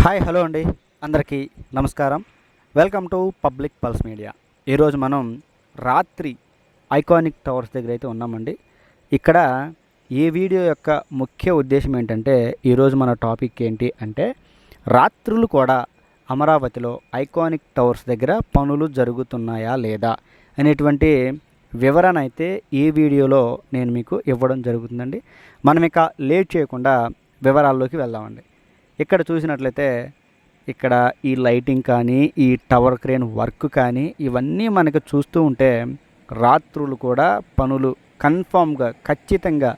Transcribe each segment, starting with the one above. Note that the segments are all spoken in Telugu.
హాయ్ హలో అండి, అందరికీ నమస్కారం. Welcome to public pulse media. ఈరోజు మనం రాత్రి ఐకానిక్ టవర్స్ దగ్గర అయితే ఉన్నామండి. ఇక్కడ ఈ వీడియో యొక్క ముఖ్య ఉద్దేశం ఏంటంటే, ఈరోజు మన టాపిక్ ఏంటి అంటే, రాత్రులు కూడా అమరావతిలో ఐకానిక్ టవర్స్ దగ్గర పనులు జరుగుతున్నాయా లేదా అనేటువంటి వివరణ అయితే ఈ వీడియోలో నేను మీకు ఇవ్వడం జరుగుతుందండి. మనం ఇక లేట్ చేయకుండా వివరాల్లోకి వెళ్దామండి. ఇక్కడ చూసినట్లయితే ఇక్కడ ఈ లైటింగ్ కానీ, ఈ టవర్ క్రేన్ వర్క్ కానీ, ఇవన్నీ మనకు చూస్తూ ఉంటే రాత్రులు కూడా పనులు కన్ఫామ్గా ఖచ్చితంగా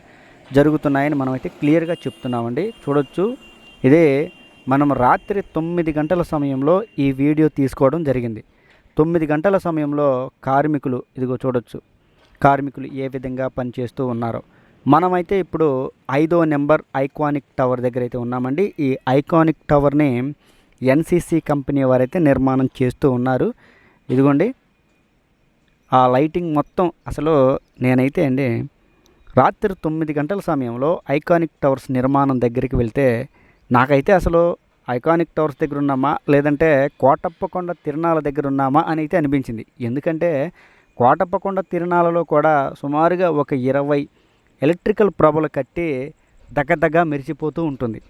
జరుగుతున్నాయని మనమైతే క్లియర్గా చెప్తున్నామండి. చూడొచ్చు, ఇదే మనం రాత్రి 9 గంటల సమయంలో ఈ వీడియో తీసుకోవడం జరిగింది. 9 గంటల సమయంలో కార్మికులు, ఇదిగో చూడొచ్చు, కార్మికులు ఏ విధంగా పనిచేస్తూ ఉన్నారో. మనమైతే ఇప్పుడు 5వ నెంబర్ ఐకానిక్ టవర్ దగ్గర అయితే ఉన్నామండి. ఈ ఐకానిక్ టవర్ని ఎన్సిసి కంపెనీ వారైతే నిర్మాణం చేస్తూ ఉన్నారు. ఇదిగోండి ఆ లైటింగ్ మొత్తం. అసలు నేనైతే అండి రాత్రి 9 గంటల సమయంలో ఐకానిక్ టవర్స్ నిర్మాణం దగ్గరికి వెళ్తే నాకైతే అసలు ఐకానిక్ టవర్స్ దగ్గర ఉన్నామా లేదంటే కోటప్పకొండ తిరణాల దగ్గర ఉన్నామా అని అయితే అనిపించింది. ఎందుకంటే కోటప్పకొండ తిరణాలలో కూడా సుమారుగా ఒక 20 ఎలక్ట్రికల్ ప్రభలు కట్టి దగ్గరగా మెరిసిపోతూ ఉంటుంది.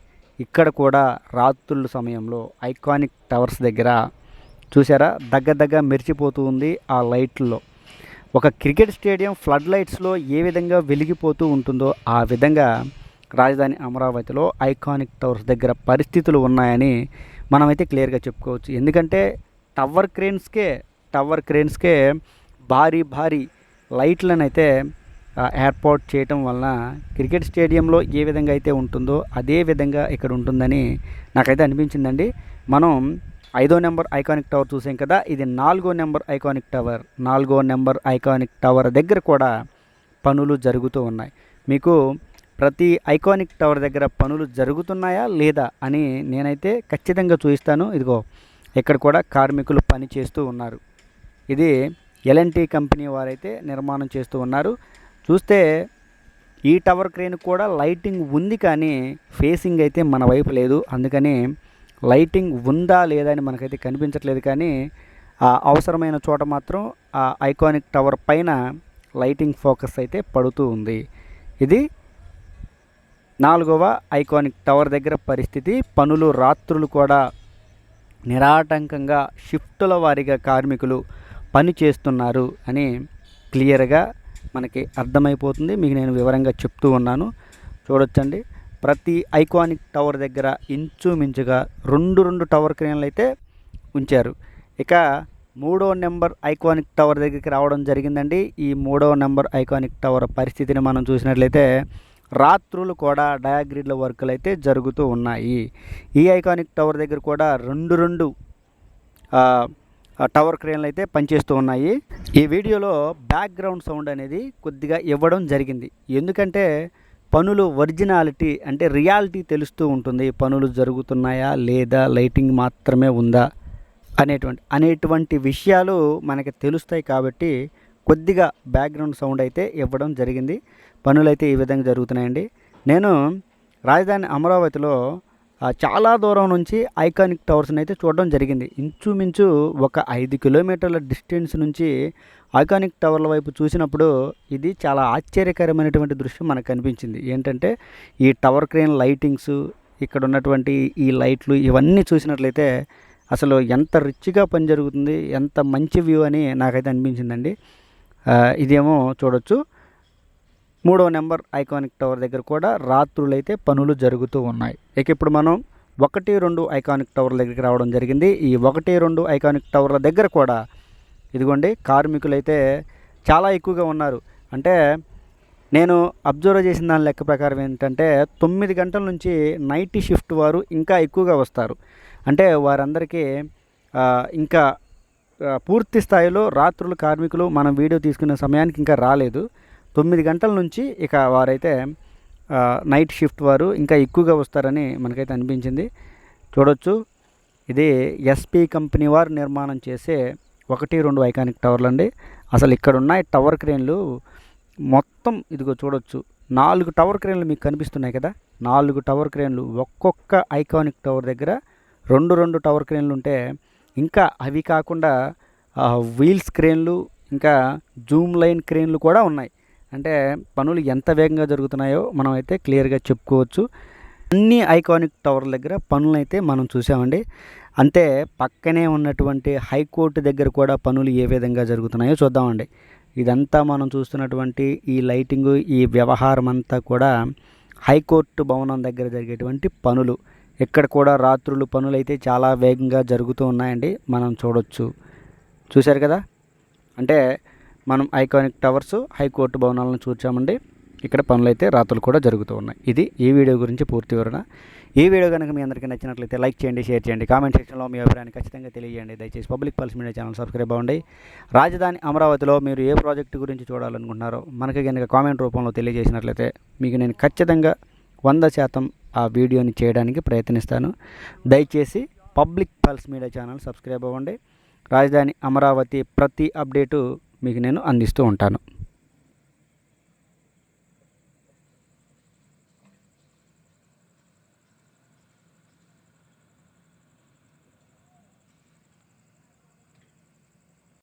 ఇక్కడ కూడా రాత్రుల సమయంలో ఐకానిక్ టవర్స్ దగ్గర చూసారా, దగ్గర మెరిసిపోతూ ఉంది ఆ లైట్లలో. ఒక క్రికెట్ స్టేడియం ఫ్లడ్ లైట్స్లో ఏ విధంగా వెలిగిపోతూ ఉంటుందో ఆ విధంగా రాజధాని అమరావతిలో ఐకానిక్ టవర్స్ దగ్గర పరిస్థితులు ఉన్నాయని మనమైతే క్లియర్గా చెప్పుకోవచ్చు. ఎందుకంటే టవర్ క్రేన్స్కే భారీ లైట్లను అయితే ఏర్పాటు చేయటం వలన క్రికెట్ స్టేడియంలో ఏ విధంగా అయితే ఉంటుందో అదే విధంగా ఇక్కడ ఉంటుందని నాకైతే అనిపించిందండి. మనం 5వ నెంబర్ ఐకానిక్ టవర్ చూసాం కదా, ఇది 4వ నెంబర్ ఐకానిక్ టవర్. 4వ నెంబర్ ఐకానిక్ టవర్ దగ్గర కూడా పనులు జరుగుతూ ఉన్నాయి. మీకు ప్రతి ఐకానిక్ టవర్ దగ్గర పనులు జరుగుతున్నాయా లేదా అని నేనైతే ఖచ్చితంగా చూపిస్తాను. ఇదిగో ఇక్కడ కూడా కార్మికులు పని చేస్తూ ఉన్నారు. ఇది ఎల్ఎన్టీ కంపెనీ వారైతే నిర్మాణం చేస్తూ ఉన్నారు. చూస్తే ఈ టవర్ క్రేన్ కూడా లైటింగ్ ఉంది, కానీ ఫేసింగ్ అయితే మన వైపు లేదు. అందుకని లైటింగ్ ఉందా లేదా అని మనకైతే కనిపించట్లేదు, కానీ అవసరమైన చోట మాత్రం ఆ ఐకానిక్ టవర్ పైన లైటింగ్ ఫోకస్ అయితే పడుతూ ఉంది. ఇది 4వ ఐకానిక్ టవర్ దగ్గర పరిస్థితి. పనులు రాత్రులు కూడా నిరాటంకంగా షిఫ్టుల వారీగా కార్మికులు పని చేస్తున్నారు అని క్లియర్గా మనకి అర్థమైపోతుంది. మీకు నేను వివరంగా చెప్తూ ఉన్నాను. చూడొచ్చండి, ప్రతి ఐకానిక్ టవర్ దగ్గర ఇంచుమించుగా రెండు టవర్ క్రేన్లు అయితే ఉంచారు. ఇక 3వ నెంబర్ ఐకానిక్ టవర్ దగ్గరికి రావడం జరిగిందండి. ఈ 3వ నెంబర్ ఐకానిక్ టవర్ పరిస్థితిని మనం చూసినట్లయితే రాత్రులు కూడా డయాగ్రిడ్ల వర్కులు అయితే జరుగుతూ ఉన్నాయి. ఈ ఐకానిక్ టవర్ దగ్గర కూడా రెండు టవర్ క్రేన్లు అయితే పనిచేస్తూ ఉన్నాయి. ఈ వీడియోలో బ్యాక్గ్రౌండ్ సౌండ్ అనేది కొద్దిగా ఇవ్వడం జరిగింది. ఎందుకంటే పనులు ఒరిజినాలిటీ అంటే రియాలిటీ తెలుస్తూ ఉంటుంది. పనులు జరుగుతున్నాయా లేదా, లైటింగ్ మాత్రమే ఉందా అనేటువంటి విషయాలు మనకి తెలుస్తాయి. కాబట్టి కొద్దిగా బ్యాక్గ్రౌండ్ సౌండ్ అయితే ఇవ్వడం జరిగింది. పనులు అయితే ఈ విధంగా జరుగుతున్నాయండి. నేను రాజధాని అమరావతిలో చాలా దూరం నుంచి ఐకానిక్ టవర్స్ని అయితే చూడడం జరిగింది. ఇంచుమించు ఒక 5 కిలోమీటర్ల డిస్టెన్స్ నుంచి ఐకానిక్ టవర్ల వైపు చూసినప్పుడు ఇది చాలా ఆశ్చర్యకరమైనటువంటి దృశ్యం మనకు కనిపించింది. ఏంటంటే ఈ టవర్ క్రేన్ లైటింగ్స్, ఇక్కడ ఉన్నటువంటి ఈ లైట్లు, ఇవన్నీ చూసినట్లయితే అసలు ఎంత రిచ్గా పని జరుగుతుంది, ఎంత మంచి వ్యూ అని నాకైతే అనిపించిందండి. ఇదేమో చూడొచ్చు, 3వ నెంబర్ ఐకానిక్ టవర్ దగ్గర కూడా రాత్రులైతే పనులు జరుగుతూ ఉన్నాయి. ఇక ఇప్పుడు మనం 1, 2 ఐకానిక్ టవర్ల దగ్గరికి రావడం జరిగింది. ఈ 1, 2 ఐకానిక్ టవర్ల దగ్గర కూడా ఇదిగోండి కార్మికులు అయితే చాలా ఎక్కువగా ఉన్నారు. అంటే నేను అబ్జర్వ్ చేసిన దాని లెక్క ప్రకారం ఏంటంటే 9 గంటల నుంచి నైట్ షిఫ్ట్ వారు ఇంకా ఎక్కువగా వస్తారు. అంటే వారందరికీ ఇంకా పూర్తి స్థాయిలో రాత్రులు కార్మికులు మనం వీడియో తీసుకునే సమయానికి ఇంకా రాలేదు. 9 గంటల నుంచి ఇక వారైతే నైట్ షిఫ్ట్ వారు ఇంకా ఎక్కువగా వస్తారని మనకైతే అనిపించింది. చూడొచ్చు, ఇది ఎస్పీ కంపెనీ వారు నిర్మాణం చేసే 1, 2 ఐకానిక్ టవర్లు అండి. అసలు ఇక్కడ ఉన్న టవర్ క్రేన్లు మొత్తం ఇదిగో చూడొచ్చు, 4 టవర్ క్రేన్లు మీకు కనిపిస్తున్నాయి కదా. 4 టవర్ క్రేన్లు ఒక్కొక్క ఐకానిక్ టవర్ దగ్గర రెండు రెండు టవర్ క్రేన్లు ఉంటే, ఇంకా అవి కాకుండా వీల్స్ క్రేన్లు, ఇంకా జూమ్ లైన్ క్రేన్లు కూడా ఉన్నాయి. అంటే పనులు ఎంత వేగంగా జరుగుతున్నాయో మనం అయితే క్లియర్గా చెప్పుకోవచ్చు. అన్ని ఐకానిక్ టవర్ దగ్గర పనులైతే మనం చూసామండి. అంతే పక్కనే ఉన్నటువంటి హైకోర్టు దగ్గర కూడా పనులు ఏ విధంగా జరుగుతున్నాయో చూద్దామండి. ఇదంతా మనం చూస్తున్నటువంటి ఈ లైటింగు, ఈ వ్యవహారం అంతా కూడా హైకోర్టు భవనం దగ్గర జరిగేటువంటి పనులు. ఇక్కడ కూడా రాత్రులు పనులైతే చాలా వేగంగా జరుగుతూ ఉన్నాయండి, మనం చూడొచ్చు. చూశారు కదా, అంటే మనం ఐకానిక్ టవర్స్, హైకోర్టు భవనాలను చూసామండి. ఇక్కడ పనులు అయితే రాత్రులు కూడా జరుగుతూ ఉన్నాయి. ఇది ఈ వీడియో గురించి పూర్తి వివరణ. ఈ వీడియో కనుక మీ అందరికీ నచ్చినట్లయితే లైక్ చేయండి, షేర్ చేయండి, కామెంట్ సెక్షన్లో మీ అభిప్రాయాన్ని ఖచ్చితంగా తెలియజేయండి. దయచేసి public pulse media channel subscribe అవ్వండి. రాజధాని అమరావతిలో మీరు ఏ ప్రాజెక్టు గురించి చూడాలనుకుంటున్నారో మనకి కనుక కామెంట్ రూపంలో తెలియజేసినట్లయితే మీకు నేను ఖచ్చితంగా 100% ఆ వీడియోని చేయడానికి ప్రయత్నిస్తాను. దయచేసి public pulse media channel subscribe అవ్వండి. రాజధాని అమరావతి ప్రతి అప్డేటు మీకు నేను అందిస్తూ ఉంటాను.